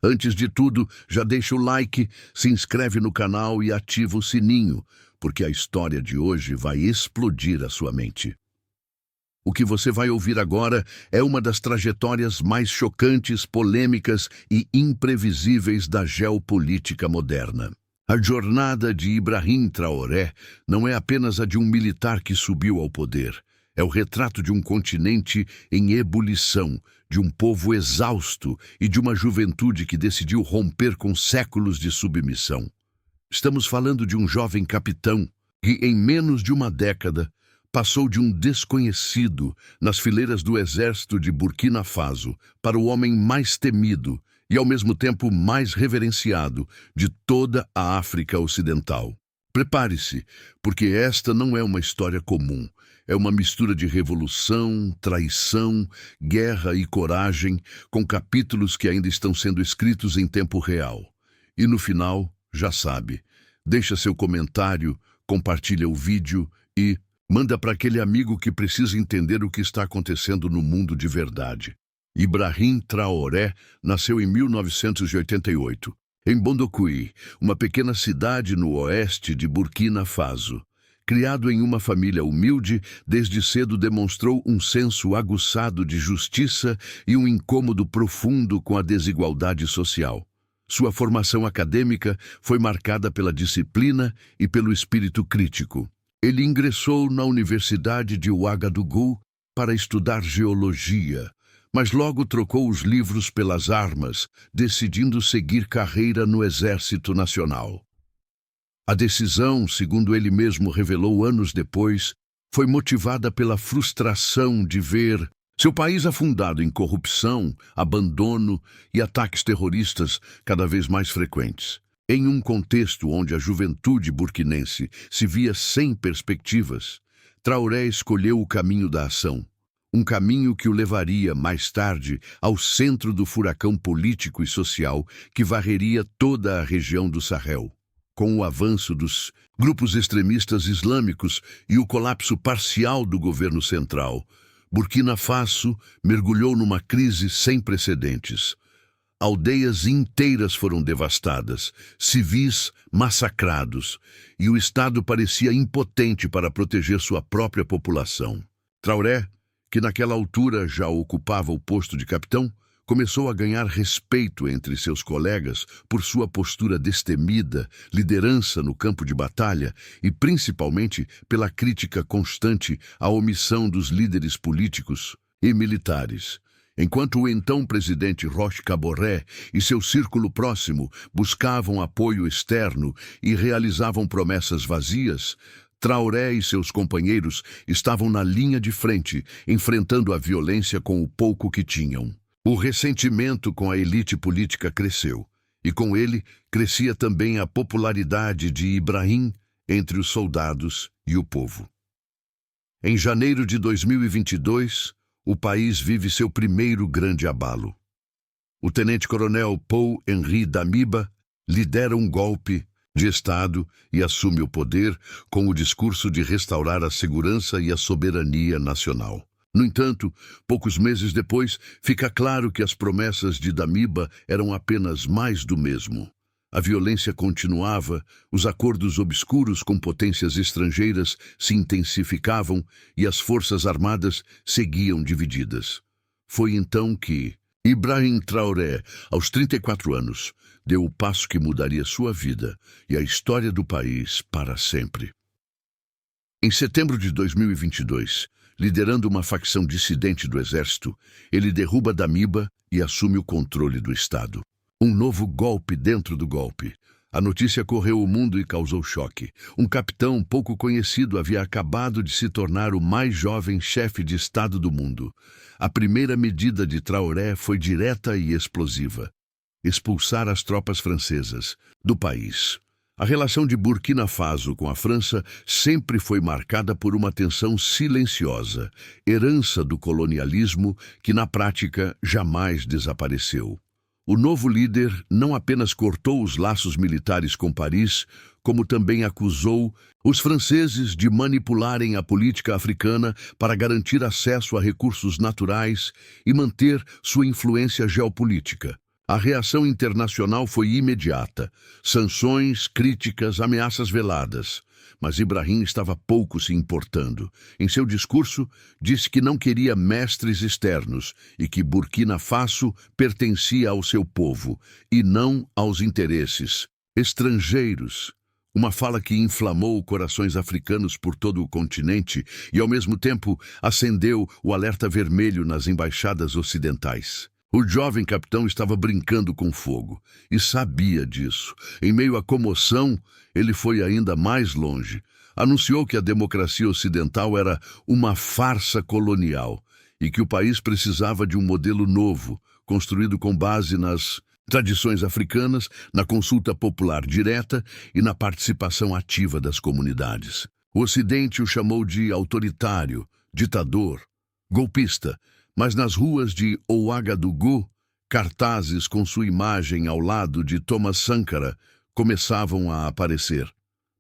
Antes de tudo, já deixa o like, se inscreve no canal e ativa o sininho, porque a história de hoje vai explodir a sua mente. O que você vai ouvir agora é uma das trajetórias mais chocantes, polêmicas e imprevisíveis da geopolítica moderna. A jornada de Ibrahim Traoré não é apenas a de um militar que subiu ao poder. É o retrato de um continente em ebulição, de um povo exausto e de uma juventude que decidiu romper com séculos de submissão. Estamos falando de um jovem capitão que, em menos de uma década, passou de um desconhecido nas fileiras do exército de Burkina Faso para o homem mais temido e, ao mesmo tempo, mais reverenciado de toda a África Ocidental. Prepare-se, porque esta não é uma história comum. É uma mistura de revolução, traição, guerra e coragem, com capítulos que ainda estão sendo escritos em tempo real. E no final, já sabe, deixa seu comentário, compartilha o vídeo e manda para aquele amigo que precisa entender o que está acontecendo no mundo de verdade. Ibrahim Traoré nasceu em 1988, em Bondoukoui, uma pequena cidade no oeste de Burkina Faso. Criado em uma família humilde, desde cedo demonstrou um senso aguçado de justiça e um incômodo profundo com a desigualdade social. Sua formação acadêmica foi marcada pela disciplina e pelo espírito crítico. Ele ingressou na Universidade de Ouagadougou para estudar geologia, mas logo trocou os livros pelas armas, decidindo seguir carreira no Exército Nacional. A decisão, segundo ele mesmo revelou anos depois, foi motivada pela frustração de ver seu país afundado em corrupção, abandono e ataques terroristas cada vez mais frequentes. Em um contexto onde a juventude burkinense se via sem perspectivas, Traoré escolheu o caminho da ação, um caminho que o levaria, mais tarde, ao centro do furacão político e social que varreria toda a região do Sahel. Com o avanço dos grupos extremistas islâmicos e o colapso parcial do governo central, Burkina Faso mergulhou numa crise sem precedentes. Aldeias inteiras foram devastadas, civis massacrados, e o Estado parecia impotente para proteger sua própria população. Traoré, que naquela altura já ocupava o posto de capitão, começou a ganhar respeito entre seus colegas por sua postura destemida, liderança no campo de batalha e principalmente pela crítica constante à omissão dos líderes políticos e militares. Enquanto o então presidente Roch Kaboré e seu círculo próximo buscavam apoio externo e realizavam promessas vazias, Traoré e seus companheiros estavam na linha de frente, enfrentando a violência com o pouco que tinham. O ressentimento com a elite política cresceu, e com ele crescia também a popularidade de Ibrahim entre os soldados e o povo. Em janeiro de 2022, o país vive seu primeiro grande abalo. O tenente-coronel Paul-Henri Damiba lidera um golpe de Estado e assume o poder com o discurso de restaurar a segurança e a soberania nacional. No entanto, poucos meses depois, fica claro que as promessas de Damiba eram apenas mais do mesmo. A violência continuava, os acordos obscuros com potências estrangeiras se intensificavam e as forças armadas seguiam divididas. Foi então que Ibrahim Traoré, aos 34 anos, deu o passo que mudaria sua vida e a história do país para sempre. Em setembro de 2022, liderando uma facção dissidente do exército, ele derruba Damiba e assume o controle do Estado. Um novo golpe dentro do golpe. A notícia correu o mundo e causou choque. Um capitão pouco conhecido havia acabado de se tornar o mais jovem chefe de Estado do mundo. A primeira medida de Traoré foi direta e explosiva: expulsar as tropas francesas do país. A relação de Burkina Faso com a França sempre foi marcada por uma tensão silenciosa, herança do colonialismo que, na prática, jamais desapareceu. O novo líder não apenas cortou os laços militares com Paris, como também acusou os franceses de manipularem a política africana para garantir acesso a recursos naturais e manter sua influência geopolítica. A reação internacional foi imediata. Sanções, críticas, ameaças veladas. Mas Ibrahim estava pouco se importando. Em seu discurso, disse que não queria mestres externos e que Burkina Faso pertencia ao seu povo e não aos interesses estrangeiros. Uma fala que inflamou corações africanos por todo o continente e, ao mesmo tempo, acendeu o alerta vermelho nas embaixadas ocidentais. O jovem capitão estava brincando com fogo e sabia disso. Em meio à comoção, ele foi ainda mais longe. Anunciou que a democracia ocidental era uma farsa colonial e que o país precisava de um modelo novo, construído com base nas tradições africanas, na consulta popular direta e na participação ativa das comunidades. O Ocidente o chamou de autoritário, ditador, golpista, mas nas ruas de Ouagadougou, cartazes com sua imagem ao lado de Thomas Sankara começavam a aparecer.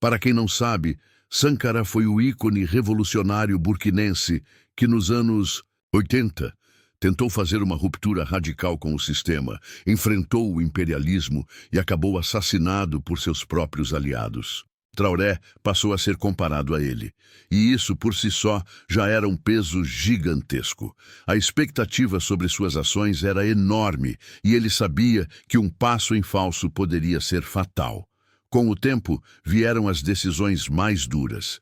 Para quem não sabe, Sankara foi o ícone revolucionário burkinense que nos anos 80 tentou fazer uma ruptura radical com o sistema, enfrentou o imperialismo e acabou assassinado por seus próprios aliados. Traoré passou a ser comparado a ele, e isso por si só já era um peso gigantesco. A expectativa sobre suas ações era enorme, e ele sabia que um passo em falso poderia ser fatal. Com o tempo, vieram as decisões mais duras.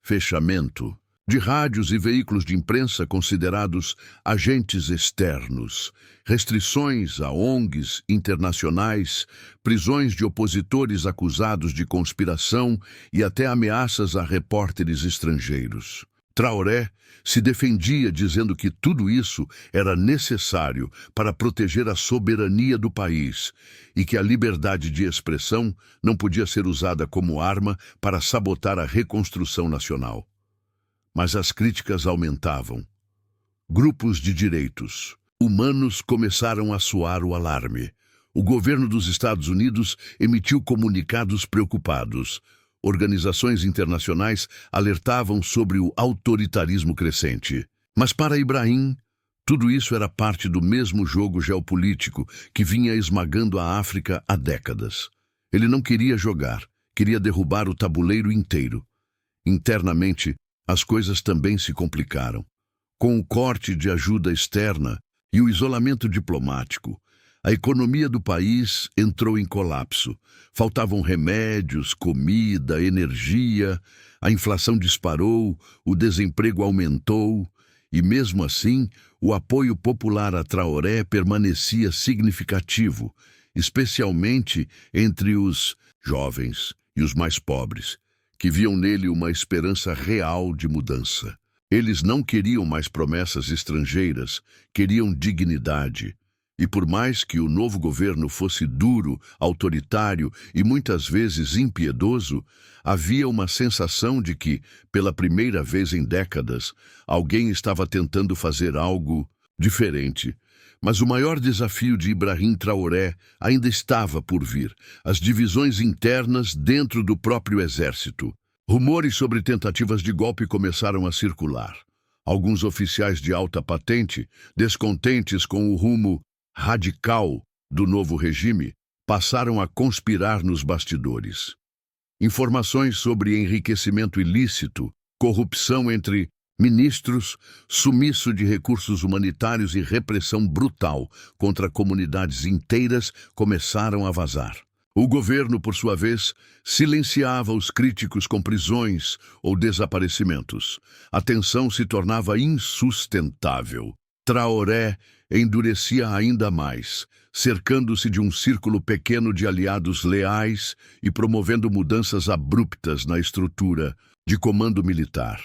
Fechamento de rádios e veículos de imprensa considerados agentes externos, restrições a ONGs internacionais, prisões de opositores acusados de conspiração e até ameaças a repórteres estrangeiros. Traoré se defendia dizendo que tudo isso era necessário para proteger a soberania do país e que a liberdade de expressão não podia ser usada como arma para sabotar a reconstrução nacional. Mas as críticas aumentavam. Grupos de direitos humanos começaram a soar o alarme. O governo dos Estados Unidos emitiu comunicados preocupados. Organizações internacionais alertavam sobre o autoritarismo crescente. Mas para Ibrahim, tudo isso era parte do mesmo jogo geopolítico que vinha esmagando a África há décadas. Ele não queria jogar, queria derrubar o tabuleiro inteiro. Internamente, as coisas também se complicaram. Com o corte de ajuda externa e o isolamento diplomático, a economia do país entrou em colapso. Faltavam remédios, comida, energia, a inflação disparou, o desemprego aumentou e, mesmo assim, o apoio popular a Traoré permanecia significativo, especialmente entre os jovens e os mais pobres, que viam nele uma esperança real de mudança. Eles não queriam mais promessas estrangeiras, queriam dignidade. E por mais que o novo governo fosse duro, autoritário e muitas vezes impiedoso, havia uma sensação de que, pela primeira vez em décadas, alguém estava tentando fazer algo diferente. Mas o maior desafio de Ibrahim Traoré ainda estava por vir, as divisões internas dentro do próprio exército. Rumores sobre tentativas de golpe começaram a circular. Alguns oficiais de alta patente, descontentes com o rumo radical do novo regime, passaram a conspirar nos bastidores. Informações sobre enriquecimento ilícito, corrupção entre ministros, sumiço de recursos humanitários e repressão brutal contra comunidades inteiras começaram a vazar. O governo, por sua vez, silenciava os críticos com prisões ou desaparecimentos. A tensão se tornava insustentável. Traoré endurecia ainda mais, cercando-se de um círculo pequeno de aliados leais e promovendo mudanças abruptas na estrutura de comando militar.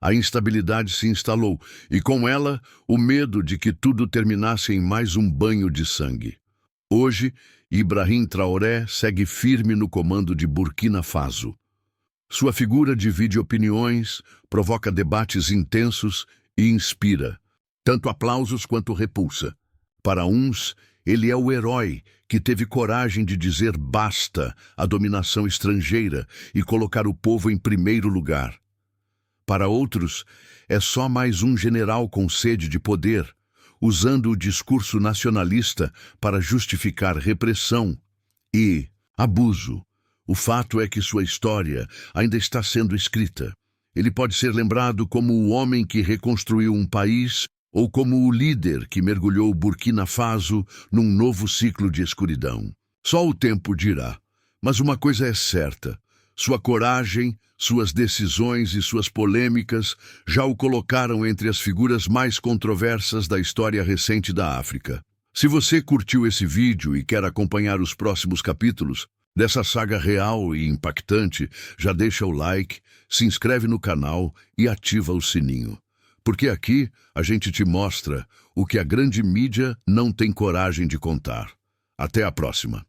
A instabilidade se instalou e, com ela, o medo de que tudo terminasse em mais um banho de sangue. Hoje, Ibrahim Traoré segue firme no comando de Burkina Faso. Sua figura divide opiniões, provoca debates intensos e inspira tanto aplausos quanto repulsa. Para uns, ele é o herói que teve coragem de dizer basta à dominação estrangeira e colocar o povo em primeiro lugar. Para outros, é só mais um general com sede de poder, usando o discurso nacionalista para justificar repressão e abuso. O fato é que sua história ainda está sendo escrita. Ele pode ser lembrado como o homem que reconstruiu um país ou como o líder que mergulhou Burkina Faso num novo ciclo de escuridão. Só o tempo dirá. Mas uma coisa é certa: sua coragem, suas decisões e suas polêmicas já o colocaram entre as figuras mais controversas da história recente da África. Se você curtiu esse vídeo e quer acompanhar os próximos capítulos dessa saga real e impactante, já deixa o like, se inscreve no canal e ativa o sininho. Porque aqui a gente te mostra o que a grande mídia não tem coragem de contar. Até a próxima!